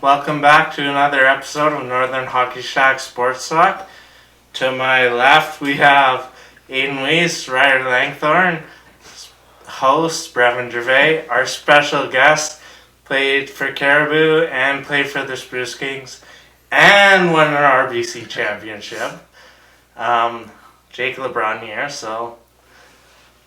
Welcome back to another episode of Northern Hockey Shack Sports Talk. To my left, we have Aiden Weiss, Ryder Langthorne, host Brevin Gervais. Our special guest played for Cariboo and played for the Spruce Kings and won an RBC championship. Jake Lebrun here, so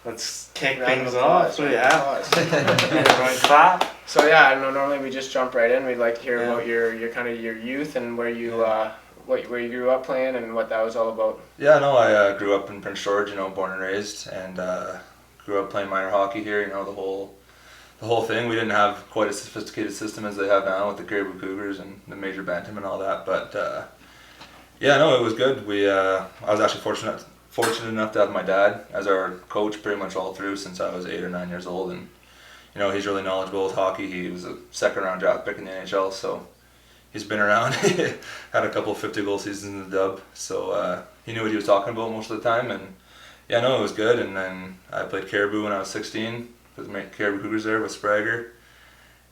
let's kick things off. Everyone clap. So I don't know. Normally we just jump right in. We'd like to hear about your kind of your youth and where you where you grew up playing and what that was all about. Yeah, no, I grew up in Prince George, born and raised, and grew up playing minor hockey here. The whole thing. We didn't have quite a sophisticated system as they have now with the Cariboo Cougars and the major Bantam and all that. But it was good. I was actually fortunate enough to have my dad as our coach pretty much all through since I was 8 or 9 years old, and he's really knowledgeable with hockey. He was a second-round draft pick in the NHL, so he's been around. Had a couple of 50-goal seasons in the dub, so he knew what he was talking about most of the time. And it was good. And then I played Cariboo when I was 16 with the Cariboo Cougars there with Sprager,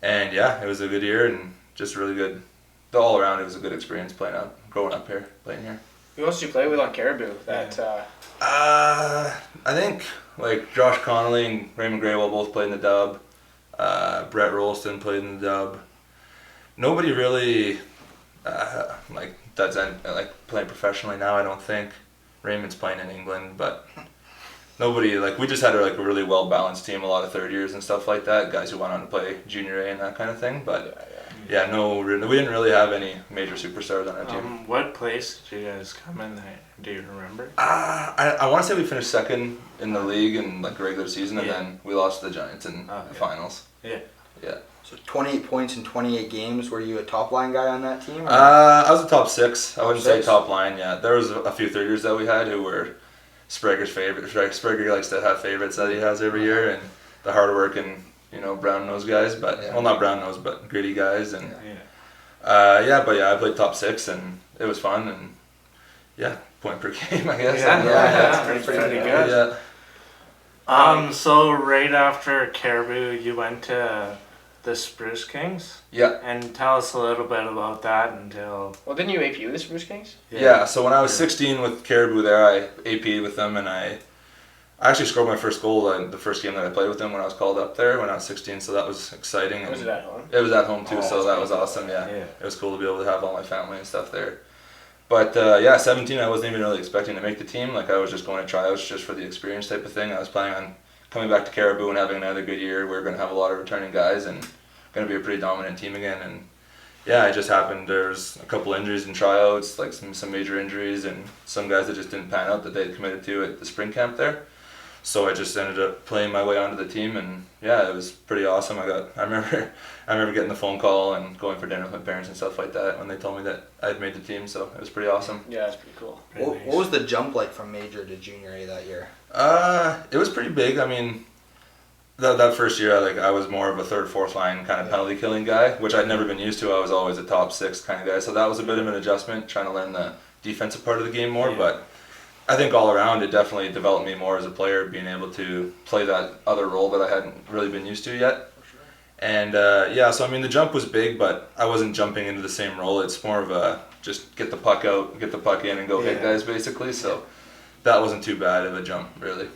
and it was a good year and just really good. All around, it was a good experience growing up here, playing here. Who else did you play with on Cariboo? I think like Josh Connolly and Raymond Graywell both played in the dub. Brett Rolston played in the dub. Nobody really that's playing professionally now. I don't think Raymond's playing in England, but nobody we just had a really well balanced team. A lot of third years and stuff like that. Guys who went on to play junior A and that kind of thing. But we didn't really have any major superstars on our team. What place did you guys come in? Do you remember? I want to say we finished second in the league in the regular season, and then we lost to the Giants in the finals. Yeah. So 28 points in 28 games. Were you a top line guy on that team? I was a top six. I wouldn't say top line yet. There was a few third years that we had who were Sprague's favorite. Sprague likes to have favorites that he has every year, and the hard work and brown nose guys, but well, not brown nose, but gritty guys, and I played top six, and it was fun, and point per game, I guess. That's pretty good. Yeah. So right after Cariboo, you went to the Spruce Kings. Yeah. And tell us a little bit about that until. Well, didn't you AP with the Spruce Kings? Yeah. So when I was 16 with Cariboo there, I AP'd with them, and I actually scored my first goal the first game that I played with them when I was called up there when I was 16, so that was exciting. Was it at home? It was at home too, so that was awesome, It was cool to be able to have all my family and stuff there. But 17, I wasn't even really expecting to make the team. I was just going to tryouts just for the experience type of thing. I was planning on coming back to Cariboo and having another good year. We were going to have a lot of returning guys and going to be a pretty dominant team again. And it just happened. There's a couple injuries in tryouts, some major injuries, and some guys that just didn't pan out that they had committed to at the spring camp there. So I just ended up playing my way onto the team, and it was pretty awesome. I remember getting the phone call and going for dinner with my parents and stuff like that when they told me that I had made the team. So it was pretty awesome. Yeah, that's pretty cool. What was the jump like from major to junior A that year? It was pretty big. I mean, that first year, I was more of a third, fourth line kind of penalty killing guy, which I'd never been used to. I was always a top six kind of guy, so that was a bit of an adjustment, trying to learn the defensive part of the game more, but I think all around it definitely developed me more as a player, being able to play that other role that I hadn't really been used to yet. And so I mean the jump was big, but I wasn't jumping into the same role. It's more of a just get the puck out, get the puck in, and go hit guys basically. So that wasn't too bad of a jump, really.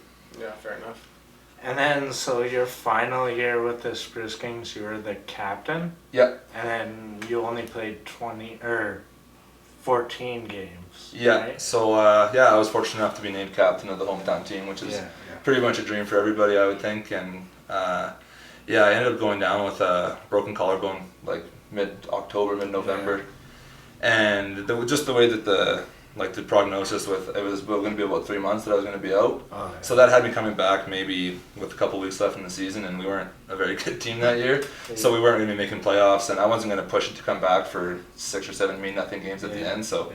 Yeah, fair enough. And then, so your final year with the Spruce Kings, you were the captain. Yeah. And then you only played 14 games. Yeah, right? so I was fortunate enough to be named captain of the hometown team, which is pretty much a dream for everybody, I would think. And I ended up going down with a broken collarbone mid-October, mid-November. And just the way that the prognosis it was going to be about 3 months that I was going to be out. So that had me coming back maybe with a couple weeks left in the season, and we weren't a very good team that year. So we weren't going to be making playoffs, and I wasn't going to push it to come back for 6 or 7 mean-nothing games at the end. So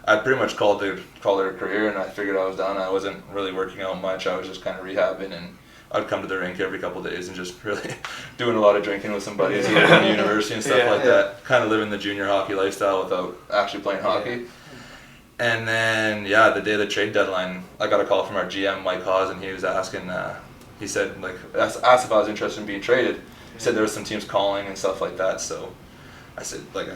I pretty much called it a career, and I figured I was done. I wasn't really working out much. I was just kind of rehabbing, and I'd come to the rink every couple of days and just really doing a lot of drinking with some buddies in the university and stuff like that. Kind of living the junior hockey lifestyle without actually playing hockey. And then, the day of the trade deadline, I got a call from our GM, Mike Hawes, and he was asking, he said, asked if I was interested in being traded. He said there was some teams calling and stuff like that, so I said, like,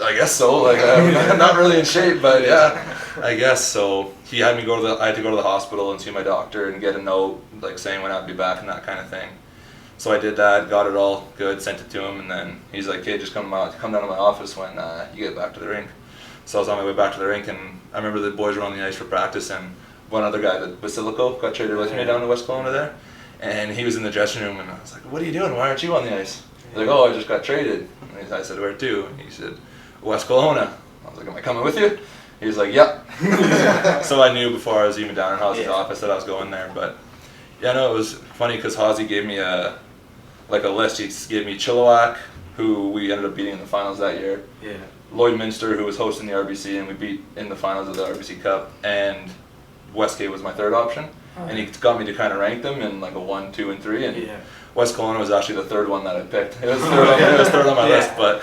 I guess so. Like, I'm not really in shape, but yeah, I guess so. He had me I had to go to the hospital and see my doctor and get a note, like, saying when I'd be back and that kind of thing. So I did that, got it all good, sent it to him, and then he's like, "Hey, just come down to my office when you get back to the rink." So I was on my way back to the rink, and I remember the boys were on the ice for practice, and one other guy, the Basilico, got traded with me down to West Kelowna there, and he was in the dressing room, and I was like, "What are you doing? Why aren't you on the ice?" He's like, "Oh, I just got traded." And I said, "Where to?" And he said, "West Kelowna." I was like, "Am I coming with you?" He was like, "Yep." So I knew before I was even down in Hawsey's office that I was going there, but yeah, no, it was funny because Hawsey gave me a list. He gave me Chilliwack, who we ended up beating in the finals that year. Yeah. Lloyd Minster, who was hosting the RBC, and we beat in the finals of the RBC Cup. And Westgate was my third option. And he got me to kind of rank them in like a 1, 2, and 3. And West Kelowna was actually the third one that I picked. It was third on my list, but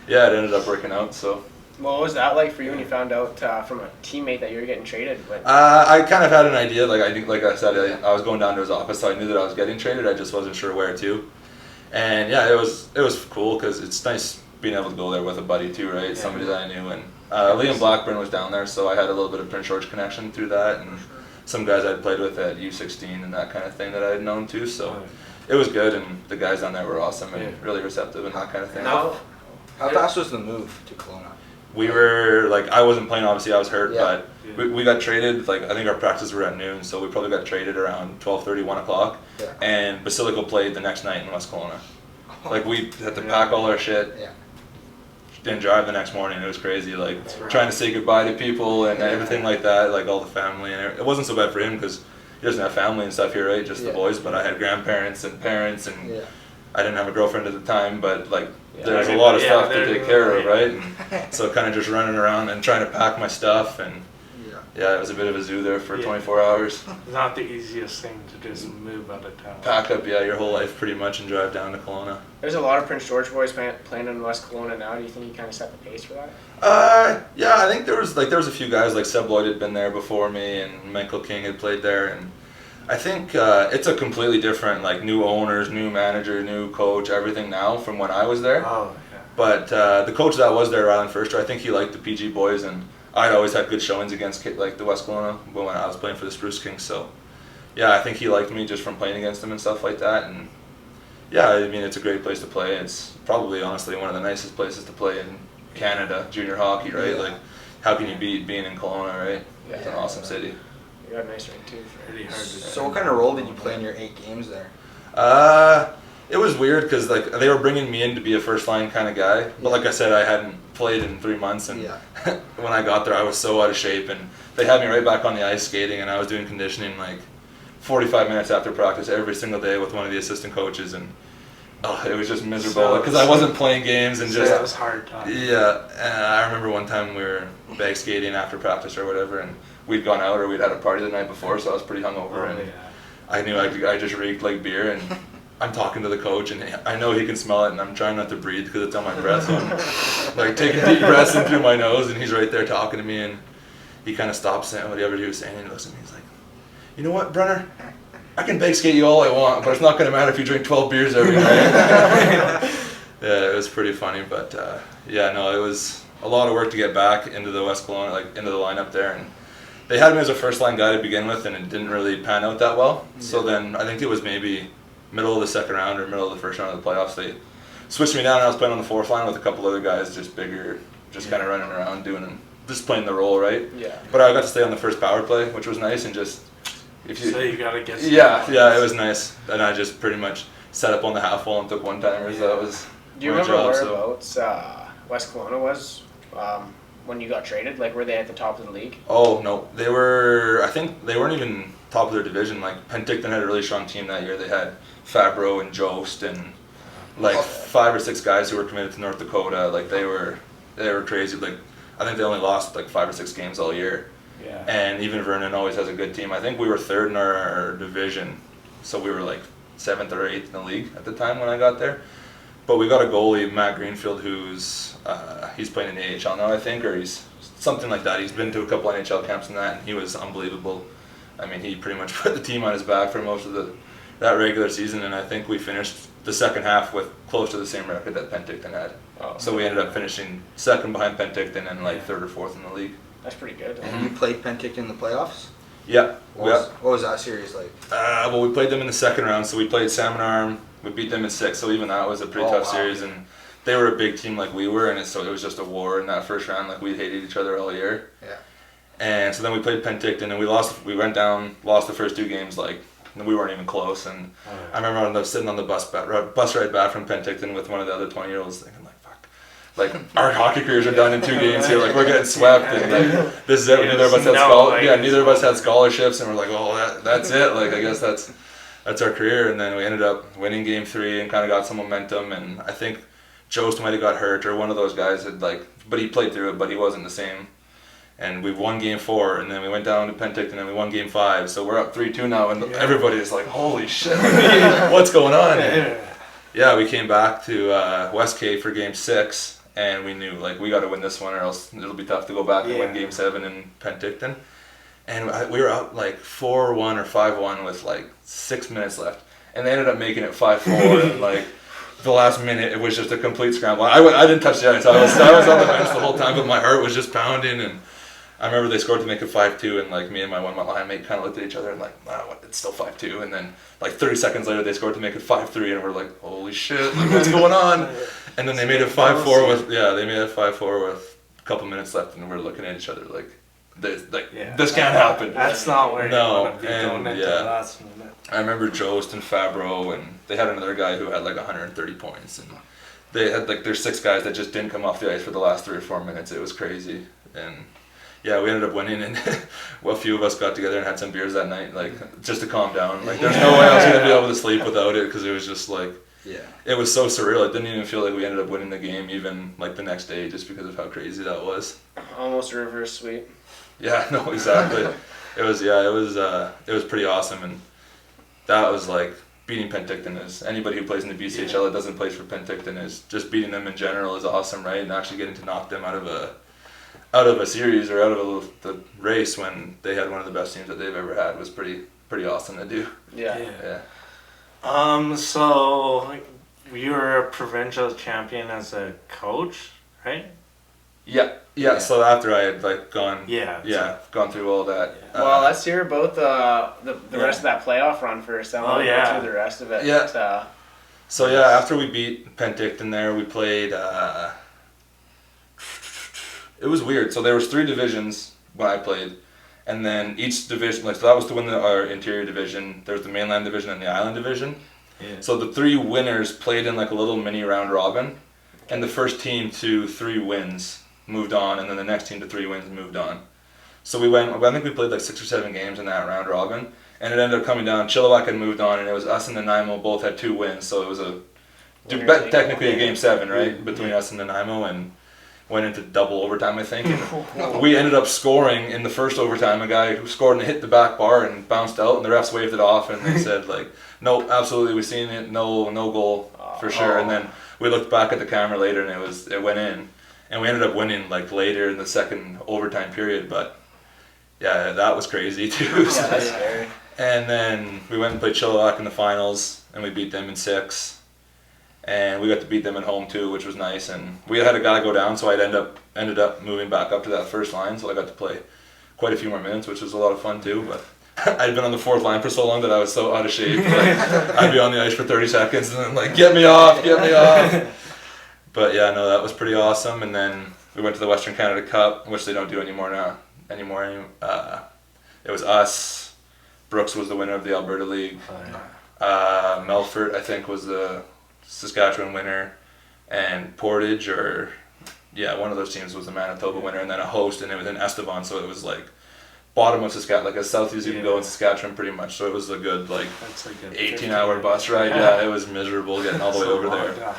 yeah, it ended up working out. So. What was that like for you when you found out from a teammate that you were getting traded? I kind of had an idea. Like I said, I was going down to his office, so I knew that I was getting traded. I just wasn't sure where to. And yeah, it was cool because it's nice being able to go there with a buddy too, right? Somebody that I knew. And Liam Blackburn was down there, so I had a little bit of Prince George connection through that, and some guys I'd played with at U16 and that kind of thing that I had known too. So it was good, and the guys down there were awesome and really receptive and that kind of thing. How fast was the move to Kelowna? We were I wasn't playing, obviously I was hurt, but we got traded, I think our practices were at noon, so we probably got traded around 12:30, 1 o'clock, and Basilico played the next night in West Kelowna. We had to pack all our shit and drive the next morning. It was crazy, trying to say goodbye to people and everything like that, all the family, and it wasn't so bad for him because he doesn't have family and stuff here, right, just the boys, but I had grandparents and parents, and I didn't have a girlfriend at the time, but there's a lot of stuff to take care of, right? And so kind of just running around and trying to pack my stuff, and it was a bit of a zoo there for 24 hours. Not the easiest thing to just move out of town. Pack up, your whole life pretty much and drive down to Kelowna. There's a lot of Prince George boys playing in West Kelowna now. Do you think you kind of set the pace for that? I think there was a few guys like Seb Lloyd had been there before me, and Michael King had played there, and I think it's a completely different, new owners, new manager, new coach, everything now from when I was there. Oh, yeah. But the coach that was there, Ryland Firster, I think he liked the PG boys, and I'd always had good showings against the West Kelowna when I was playing for the Spruce Kings. So, I think he liked me just from playing against them and stuff like that. And it's a great place to play. It's probably, honestly, one of the nicest places to play in Canada, junior hockey, right? How can you beat being in Kelowna, right? It's an awesome city. You got a nice ring too. Pretty hard to So what kind of role did you play in your 8 games there? It was weird because they were bringing me in to be a first line kind of guy, but like I said, I hadn't played in 3 months, and when I got there, I was so out of shape, and they had me right back on the ice skating, and I was doing conditioning 45 minutes after practice every single day with one of the assistant coaches, and it was just miserable because I wasn't playing games and just it was hard time. And I remember one time we were bag skating after practice or whatever, and we'd gone out or we'd had a party the night before, so I was pretty hungover, and I knew I just reeked like beer, and I'm talking to the coach, and I know he can smell it, and I'm trying not to breathe because it's on my breath, so I'm taking deep breaths in through my nose, and he's right there talking to me, and he kind of stops saying whatever he was saying, and he looks at me, he's like, "You know what, Brenner? I can bake skate you all I want, but it's not going to matter if you drink 12 beers every night." It was pretty funny, but it was a lot of work to get back into the West Kelowna, into the lineup there, and they had me as a first line guy to begin with, and it didn't really pan out that well. So then I think it was maybe middle of the second round or middle of the first round of the playoffs, they switched me down, and I was playing on the fourth line with a couple other guys, just bigger, just kind of running around just playing the role, right? Yeah. But I got to stay on the first power play, which was nice, and just so you gotta get. It was nice, and I just pretty much set up on the half wall and took one timers. That was. Do you remember whereabouts West Kelowna was when you got traded? Were they at the top of the league? Oh no, they were. I think they weren't even top of their division. Penticton had a really strong team that year. They had Fabro and Jost and 5 or 6 guys who were committed to North Dakota. They were crazy. I think they only lost 5 or 6 games all year. Yeah. And even Vernon always has a good team. I think we were 3rd in our division, so we were 7th or 8th in the league at the time when I got there. But we got a goalie, Matt Greenfield, who's he's playing in the AHL now, I think, or he's something like that. He's been to a couple NHL camps and that, and he was unbelievable. I mean, he pretty much put the team on his back for most of the that regular season, and I think we finished the second half with close to the same record that Penticton had. Oh, So we ended up finishing second behind Penticton and like third or fourth in the league. that's pretty good. And you played Penticton in the playoffs? Yeah. What was that series like? Well, we played them in the second round, so we played Salmon Arm. We beat them in 6, so even that was a pretty tough series, and they were a big team like we were, and so it was just a war in that first round. Like we hated each other all year. Yeah. And so then we played Penticton, and we lost. We went down, lost the first 2 games. Like we weren't even close. And I remember I was sitting on the bus ride back from Penticton with one of the other 20-year-olds, thinking like, "Fuck, like our hockey careers are done in 2 games here. Like we're getting swept, and like this is it." Neither of us had neither of us had scholarships, and we're like, "Oh, that's it. Like I guess that's our career." And then we ended up winning game 3 and kind of got some momentum. And I think Jost might have got hurt, or one of those guys had but he played through it, but he wasn't the same. And we won game 4, and then we went down to Penticton and we won game 5. So we're up 3-2 now, and everybody is like, "Holy shit, what's going on?" And yeah, we came back to West Cape for game 6, and we knew like we got to win this one, or else it'll be tough to go back and win game 7 in Penticton. And we were out like 4-1 or 5-1 with like 6 minutes left, and they ended up making it 5-4. And like the last minute, it was just a complete scramble. I didn't touch the ice. I was on the bench the whole time, but my heart was just pounding. And I remember they scored to make it 5-2, and like me and my line mate kind of looked at each other and like, "Wow, it's still 5-2." And then like 30 seconds later, they scored to make it 5-3, and we're like, "Holy shit, like, what's going on?" And then they made it 5-4 with a couple minutes left, and we're looking at each other like, this can't happen. That's not where you want to be and going into the last minute. I remember Jost and Fabro, and they had another guy who had like 130 points, and they had like there's 6 guys that just didn't come off the ice for the last 3 or 4 minutes. It was crazy. And yeah, we ended up winning, and well, a few of us got together and had some beers that night, like just to calm down. Like there's no way I was gonna be able to sleep without it, because it was just like, it was so surreal. It didn't even feel like we ended up winning the game even like the next day, just because of how crazy that was. Almost a reverse sweep. Yeah, no, exactly. It was pretty awesome, and that was like beating Penticton is, anybody who plays in the BCHL that doesn't play for Penticton, is just beating them in general is awesome, right? And actually getting to knock them out of a series or out of the race when they had one of the best teams that they've ever had was pretty awesome to do. Yeah. So you were a provincial champion as a coach, right? Yeah. So after I had like gone through all that. Well, let's hear about the rest of that playoff run first. I want to go through the rest of it. Yeah. But, so after we beat Penticton there, we played. It was weird. So there was 3 divisions when I played, and then each division, like so that was to win our interior division. There was the mainland division and the island division. Yeah. So the 3 winners played in like a little mini round robin, and the first team to 3 wins moved on, and then the next team to 3 wins moved on. So I think we played like 6 or 7 games in that round robin, and it ended up coming down. Chilliwack had moved on, and it was us and Nanaimo both had 2 wins, so it was technically a game 7, right, between us and Nanaimo, and went into double overtime, I think. And we ended up scoring in the first overtime. A guy who scored and hit the back bar and bounced out, and the refs waved it off, and they said like, "No, absolutely, we seen it, no goal for sure." And then we looked back at the camera later, and it went in. And we ended up winning like later in the second overtime period, but yeah, that was crazy too. Yeah, that's scary. And then we went and played Chilliwack in the finals, and we beat them in 6. And we got to beat them at home too, which was nice. And we had a guy go down, so I ended up moving back up to that first line, so I got to play quite a few more minutes, which was a lot of fun too. But I'd been on the 4th line for so long that I was so out of shape. Like, I'd be on the ice for 30 seconds and then like, get me off. But yeah, no, that was pretty awesome. And then we went to the Western Canada Cup, which they don't do anymore. It was us. Brooks was the winner of the Alberta League. Melfort, I think, was the Saskatchewan winner. And Portage, one of those teams was the Manitoba winner. And then a host, and it was in Estevan, so it was like bottom of Saskatchewan, like as south as you can go in Saskatchewan pretty much. So it was a good 18-hour bus ride. Yeah, it was miserable getting all the way over there.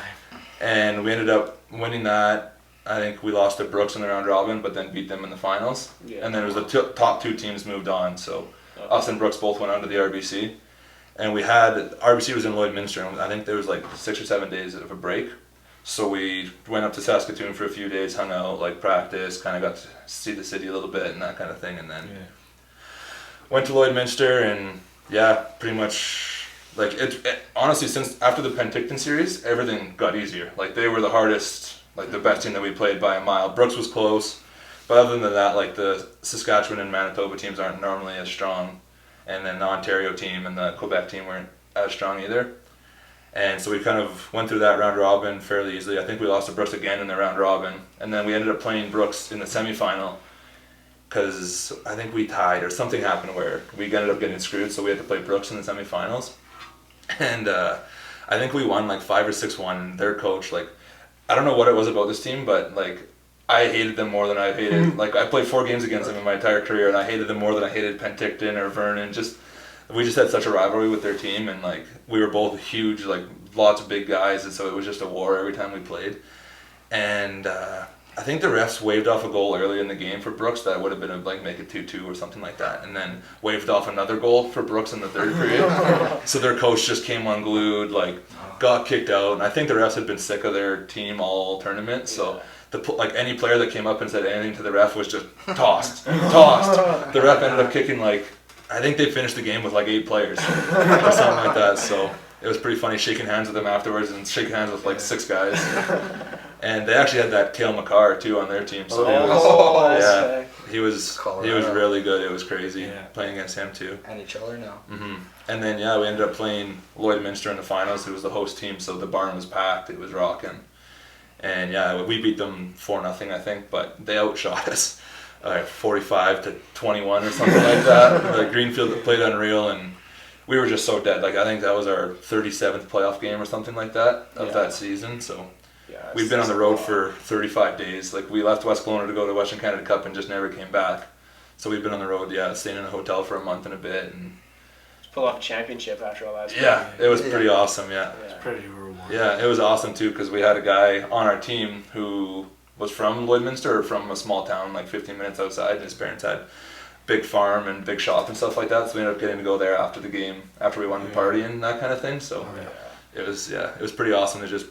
And we ended up winning that. I think we lost to Brooks in the round robin, but then beat them in the finals. Yeah. And then it was the top 2 teams moved on. So us and Brooks both went on to the RBC. And RBC was in Lloydminster, and I think there was like 6 or 7 days of a break. So we went up to Saskatoon for a few days, hung out, like practice, kind of got to see the city a little bit and that kind of thing. And then went to Lloydminster, and pretty much like honestly, since after the Penticton series, everything got easier. Like they were the hardest, like the best team that we played by a mile. Brooks was close, but other than that, like the Saskatchewan and Manitoba teams aren't normally as strong, and then the Ontario team and the Quebec team weren't as strong either. And so we kind of went through that round robin fairly easily. I think we lost to Brooks again in the round robin, and then we ended up playing Brooks in the semifinal because I think we tied or something happened where we ended up getting screwed, so we had to play Brooks in the semifinals. And I think we won like 5 or 6-1. Their coach, like, I don't know what it was about this team, but like I hated them more than I hated. Like I played 4 games against them in my entire career, and I hated them more than I hated Penticton or Vernon. We just had such a rivalry with their team, and like we were both huge, like lots of big guys, and so it was just a war every time we played. And I think the refs waved off a goal early in the game for Brooks that would have been like make it 2-2 or something like that, and then waved off another goal for Brooks in the third period. So their coach just came unglued, like got kicked out, and I think the refs had been sick of their team all tournament, so. Like any player that came up and said anything to the ref was just tossed. The ref ended up kicking like, I think they finished the game with like 8 players or something like that. So it was pretty funny shaking hands with them afterwards and shaking hands with like 6 guys. And they actually had that Cale McCarr too on their team. So he was really good. It was crazy playing against him too. NHLer now. And then we ended up playing Lloydminster in the finals. It was the host team, so the barn was packed. It was rocking. And we beat them 4-0, I think, but they outshot us 45-21 or something like that. Like Greenfield played unreal, and we were just so dead. Like I think that was our 37th playoff game or something like that of that season. So we've been on the road for 35 days. Like we left West Kelowna to go to the Western Canada Cup and just never came back. So we've been on the road, staying in a hotel for a month and a bit, and pull off a championship after all that. It was pretty awesome. It's pretty rewarding. Yeah, it was awesome too because we had a guy on our team who was from Lloydminster or from a small town like 15 minutes outside, and his parents had big farm and big shop and stuff like that, so we ended up getting to go there after the game, after we won the party and that kind of thing. So it was pretty awesome to just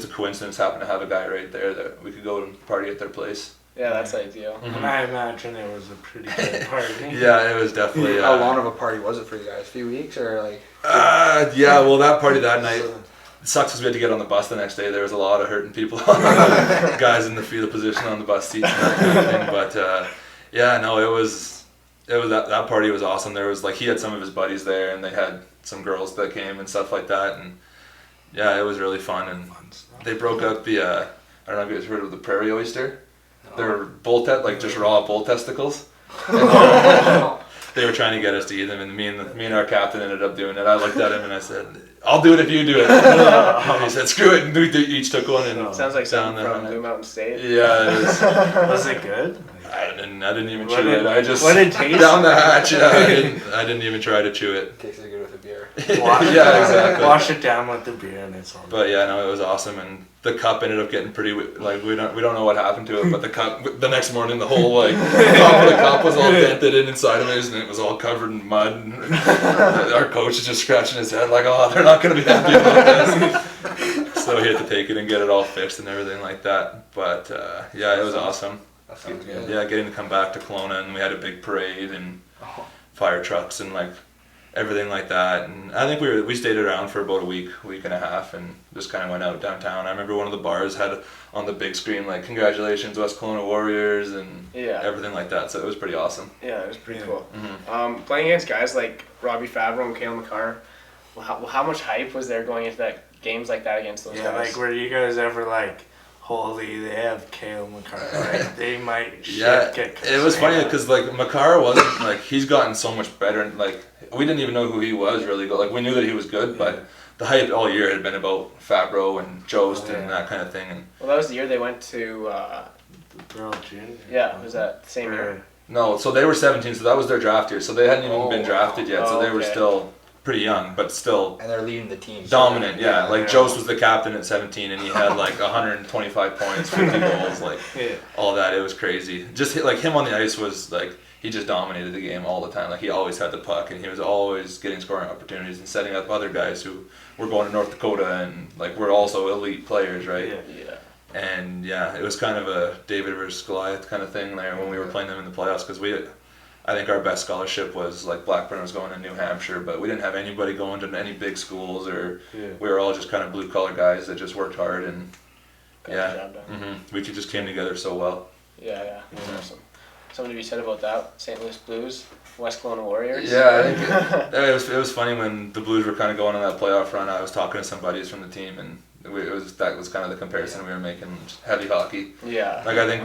a coincidence happen to have a guy right there that we could go and party at their place. Yeah, that's ideal. And I imagine it was a pretty good party. It was definitely. How long of a party was it for you guys? A few weeks or like? Well, that party that night. It sucks because we had to get on the bus the next day. There was a lot of hurting people, guys in the fetal position on the bus seats and that kind of thing. But it was that party was awesome. There was like he had some of his buddies there, and they had some girls that came and stuff like that, and it was really fun. And they broke out the I don't know if you guys heard of the prairie oyster. They're just raw bull testicles. They were trying to get us to eat them, and me and our captain ended up doing it. I looked at him and I said, "I'll do it if you do it." And he said, "Screw it," and we each took one. And sounds like something from Blue Mountain State. Yeah, it was. Was it good? I didn't even chew it. I just what did it taste down the hatch. I didn't even try to chew it. Tasted good with a beer. Exactly. Wash it down with the beer and it's all. But it was awesome, and the cup ended up getting pretty like we don't know what happened to it, but the cup the next morning the whole like top of the cup was all dented in inside of it, and it was all covered in mud. And our coach is just scratching his head like, "Oh, they're not going to be happy about this." So he had to take it and get it all fixed and everything like that. But it was awesome. That sounds good. Yeah, getting to come back to Kelowna, and we had a big parade and fire trucks and like everything like that. And I think we stayed around for about a week and a half, and just kind of went out downtown. I remember one of the bars had on the big screen like "Congratulations, West Kelowna Warriors" and everything like that. So it was pretty awesome. Yeah, it was pretty cool. Playing against guys like Robbie Favreau and Cale McCarr, how much hype was there going into games like that against those guys? Like were you guys ever like, holy, they have Cale McCarr, right? They might get it was funny because like McCarr wasn't like he's gotten so much better, and like we didn't even know who he was really good. Like we knew that he was good, but the hype all year had been about Favreau and Jost and that kind of thing. And that was the year they went to the World Junior. Yeah, was that the same year? No, so they were 17, so that was their draft year. So they hadn't even been drafted yet, so they were still pretty young, but still. And they're leading the team. Dominant, Like Jost was the captain at 17, and he had like 125 points, 50 goals, like all that. It was crazy. Just like him on the ice was like he just dominated the game all the time. Like he always had the puck, and he was always getting scoring opportunities and setting up other guys who were going to North Dakota and like were also elite players, right? Yeah. And it was kind of a David versus Goliath kind of thing there when we were playing them in the playoffs because I think our best scholarship was like Blackburn was going to New Hampshire, but we didn't have anybody going to any big schools, or we were all just kind of blue collar guys that just worked hard and we just came together so well. Yeah, awesome. Something to be said about that. St. Louis Blues, West Kelowna Warriors. Yeah, I think it was funny when the Blues were kind of going on that playoff run. I was talking to some buddies from the team, and that was kind of the comparison we were making. Just heavy hockey. Yeah. Like I think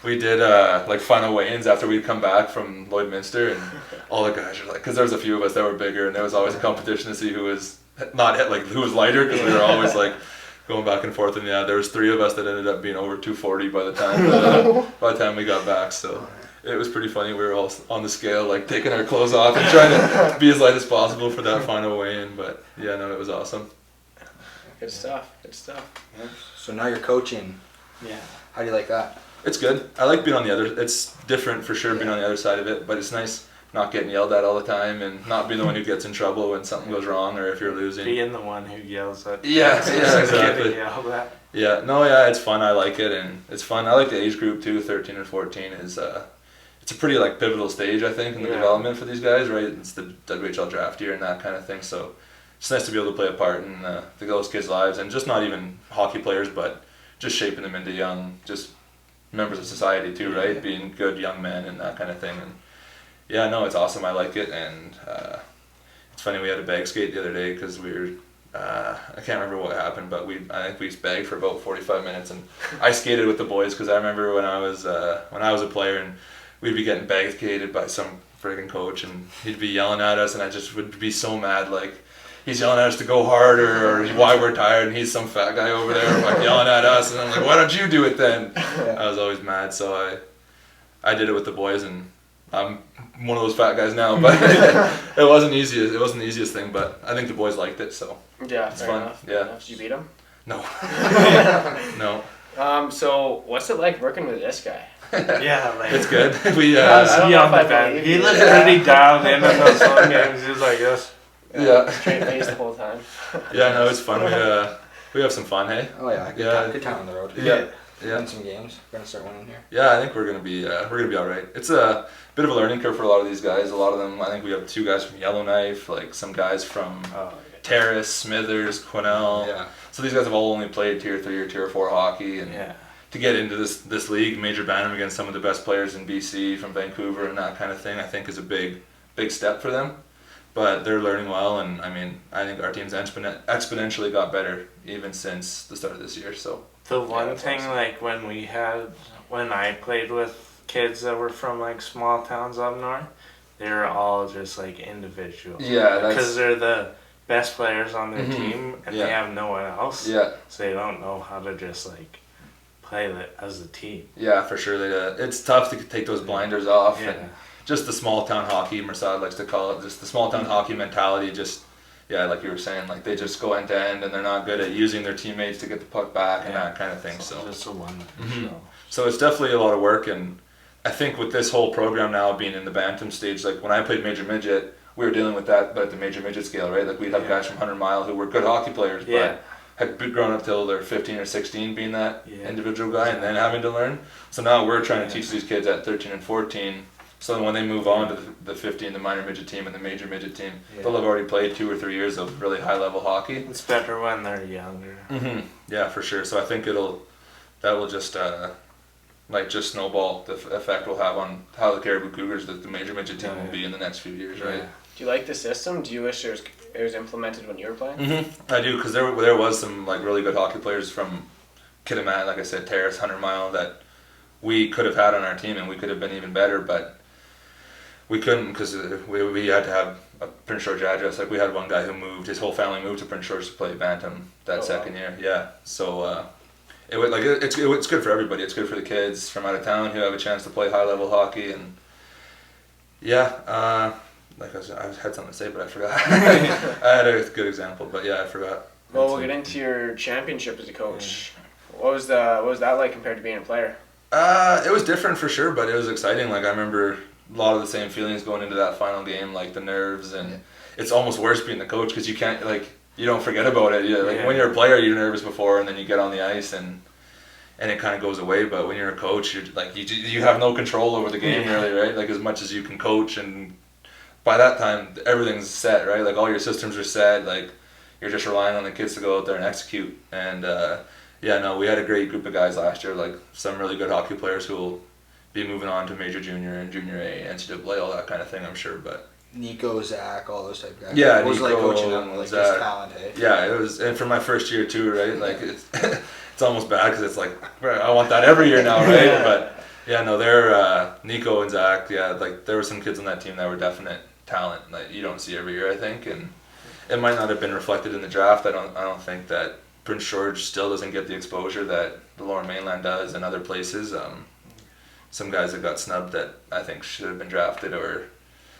we did like final weigh-ins after we'd come back from Lloydminster, and all the guys were like, because there was a few of us that were bigger, and there was always a competition to see who was who was lighter, because we were always like going back and forth. And there was 3 of us that ended up being over 240 by the time we got back. So it was pretty funny. We were all on the scale, like taking our clothes off and trying to be as light as possible for that final weigh-in. But yeah, no, it was awesome. Good stuff. Yeah. So now you're coaching. Yeah. How do you like that? It's good. I like being on the other. It's different for sure being on the other side of it, but it's nice not getting yelled at all the time and not being the one who gets in trouble when something goes wrong or if you're losing. Being the one who yells at. Yeah, exactly. Yelled at. Yeah, no, yeah, it's fun. I like it, and it's fun. I like the age group too. 13 and 14 is it's a pretty like pivotal stage, I think, in the development for these guys. Right, it's the WHL draft year and that kind of thing. So it's nice to be able to play a part in those kids' lives, and just not even hockey players, but just shaping them into young, just members of society too, right? Being good young men and that kind of thing. And yeah, no, it's awesome. I like it, and it's funny, we had a bag skate the other day because we were I can't remember what happened, but I think we bagged for about 45 minutes, and I skated with the boys because I remember when I was a player, and we'd be getting bag skated by some friggin' coach, and he'd be yelling at us, and I just would be so mad, like he's yelling at us to go harder, or why we're tired, and he's some fat guy over there like yelling at us, and I'm like, why don't you do it then? I was always mad, so I did it with the boys, and I'm one of those fat guys now, but it wasn't easy. It wasn't the easiest thing, but I think the boys liked it, so yeah, it's fun. Enough. Yeah. Did you beat him? No. No. So what's it like working with this guy? Yeah, like It's good. We I don't know if I band. believe He you. looked pretty dialed in on those home games. He was like this. Yeah. Straight face the whole time. Yeah, no, it's fun. We have some fun, hey. Oh yeah, good time on the road. Yeah. Win some games. We're gonna start winning here. Yeah, I think we're gonna be all right. It's a bit of a learning curve for a lot of these guys. A lot of them, I think we have 2 guys from Yellowknife, like some guys from Terrace, Smithers, Quesnel. Yeah. So these guys have all only played Tier 3 or Tier 4 hockey, and to get into this league, Major Bantam, against some of the best players in BC from Vancouver and that kind of thing, I think is a big step for them. But they're learning well, and I mean, I think our team's exponentially got better even since the start of this year. So The one that's thing, awesome. like when I played with kids that were from like small towns up north, they were all just like individuals. yeah, Because they're the best players on their team, and Yeah. they have no one else. yeah. So they don't know how to just like play as a team. Yeah, for sure. It's tough to take those blinders off, Yeah. and just the small town hockey, Mersad likes to call it, just the small town hockey mentality. Just like you were saying, like they just go end to end, and they're not good at using their teammates to get the puck back and that kind of thing. So just a one Mhm. show. So it's definitely a lot of work, and I think with this whole program now being in the Bantam stage, like when I played Major Midget, we were dealing with that, but at the Major Midget scale, right? Like we'd have guys from 100 Mile who were good hockey players, but had grown up till they're 15 or 16 being that individual guy, and then having to learn. So now we're trying to teach these kids at 13 and 14, so when they move on to the 15, the minor midget team and the major midget team, they'll have already played 2 or 3 years of really high level hockey. It's better when they're younger. Mm-hmm. Yeah, for sure. So I think that will just just snowball the effect we'll have on how the Cariboo Cougars, the major midget team, will be in the next few years, right? Do you like the system? Do you wish it was implemented when you were playing? Mm-hmm. I do, because there was some like really good hockey players from Kitimat, like I said, Terrace, 100 Mile, that we could have had on our team, and we could have been even better, but we couldn't because we had to have a Prince George address. Like we had one guy who moved, his whole family moved to Prince George to play Bantam that second year. Yeah, so it's good for everybody. It's good for the kids from out of town who have a chance to play high level hockey, and like I had something to say, but I forgot. I had a good example, but I forgot. Well, we'll get into your championship as a coach. What was that like compared to being a player? It was different for sure, but it was exciting. Like I remember a lot of the same feelings going into that final game, like the nerves, and it's almost worse being the coach because you can't you don't forget about it. When you're a player, you're nervous before, and then you get on the ice, and and it kind of goes away. But when you're a coach, you're like you have no control over the game really, right? Like as much as you can coach, and by that time everything's set, right? Like all your systems are set. Like you're just relying on the kids to go out there and execute. And yeah, no, we had a great group of guys last year. Like some really good hockey players who will be moving on to major junior and junior A, NCAA, all that kind of thing, I'm sure. But Nico, Zach, all those type of guys. yeah, It was Nico, like coaching them, like Zach. just talent, hey? Yeah, it was, and for my first year too, right? Like it's almost bad because it's like I want that every year now, right? But yeah, no, they're Nico and Zach. Yeah, like there were some kids on that team that were definite talent that you don't see every year, I think, and it might not have been reflected in the draft. I don't think that Prince George still doesn't get the exposure that the Lower Mainland does and other places. Some guys that got snubbed that I think should have been drafted, or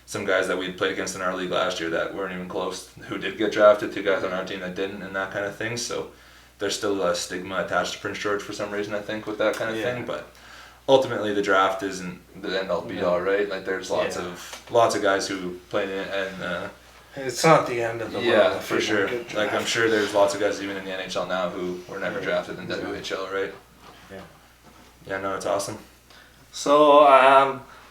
some guys that we'd played against in our league last year that weren't even close, who did get drafted, 2 guys on our team that didn't, and that kind of thing. So there's still a stigma attached to Prince George for some reason, I think, with that kind of thing. But ultimately, the draft isn't the end all be all, right? Like there's lots of guys who played in it, and it's not the end of the world. yeah, for sure. Like I'm sure there's lots of guys even in the NHL now who were never drafted in WHL, right? Yeah. Yeah, no, it's awesome. So,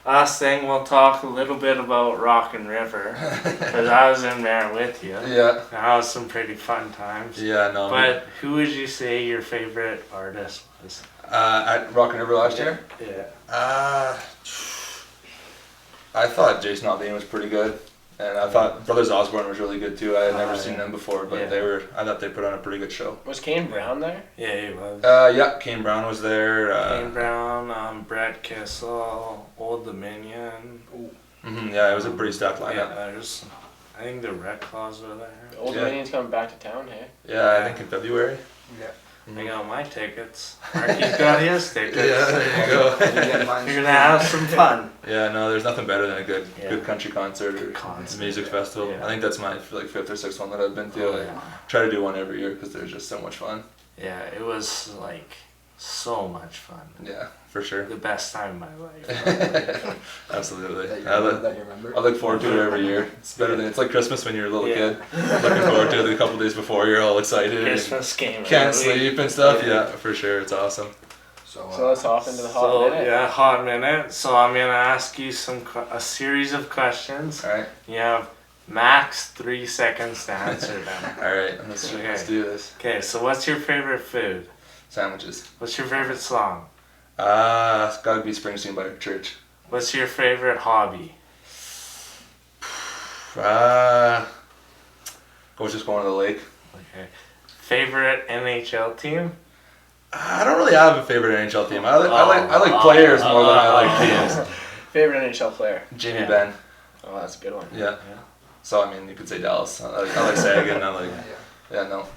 last thing, we'll talk a little bit about Rock and River, because I was in there with you. Yeah. That was some pretty fun times. Yeah, no. But who would you say your favorite artist was? At Rock and River last year? Yeah. I thought Jason Aldean was pretty good. And I thought Brothers Osborne was really good too. I had never seen them before, but I thought they put on a pretty good show. Was Kane Brown there? Yeah, he was. Yeah, Kane Brown was there. Kane Brown, Brett Kissel, Old Dominion. Yeah, it was a pretty stacked lineup. Yeah, I think the Red Claws were there. Old Dominion's coming back to town, hey? Yeah, I think in February. Yeah. I got my tickets. Marky's got his tickets. Yeah, there you go. You're gonna have some fun. Yeah, no, there's nothing better than a good country concert or music festival. Yeah. I think that's my 5th or 6th one that I've been to. I try to do one every year because they're just so much fun. Yeah, it was like so much fun. Yeah, for sure. The best time of my life. Absolutely. That you remember? I look forward to it every year. It's better than, it's like Christmas when you're a little kid. Looking forward to it a couple days before, you're all excited. Christmas game. Can't sleep and stuff. Yeah, for sure. It's awesome. So let's hop into the hot minute. Yeah, hot minute. So I'm gonna ask you a series of questions. All right. You have max 3 seconds to answer them. All right. Let's do this. Okay, so what's your favorite food? Sandwiches. What's your favorite song? It's gotta be Springsteen by Church. What's your favorite hobby? Just going to the lake. Okay. Favorite NHL team? I don't really have a favorite NHL team. I like players more than I like teams. Favorite NHL player? Jamie Benn. Oh, that's a good one. Yeah. So I mean, you could say Dallas. I like Sagan. Yeah, no.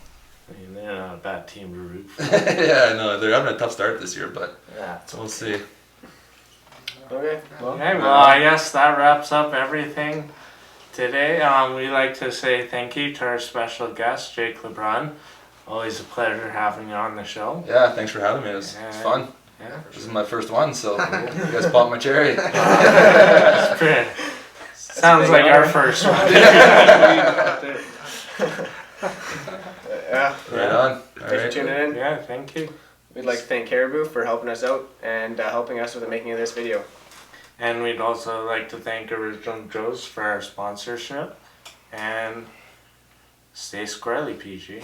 I mean, they're not a bad team to root for. Yeah, no, they're having a tough start this year, but Yeah. we'll see. Okay. Okay, well, I guess that wraps up everything today. We'd like to say thank you to our special guest, Jake Lebrun. Always a pleasure having you on the show. Yeah, thanks for having me. It was fun. Yeah. This is my first one, so you guys popped my cherry. Sounds like our first one. Yeah. Right on. Thanks for tuning in. Yeah, thank you. We'd like to thank Cariboo for helping us out and helping us with the making of this video. And we'd also like to thank Original Joe's for our sponsorship. And stay squarely, PG.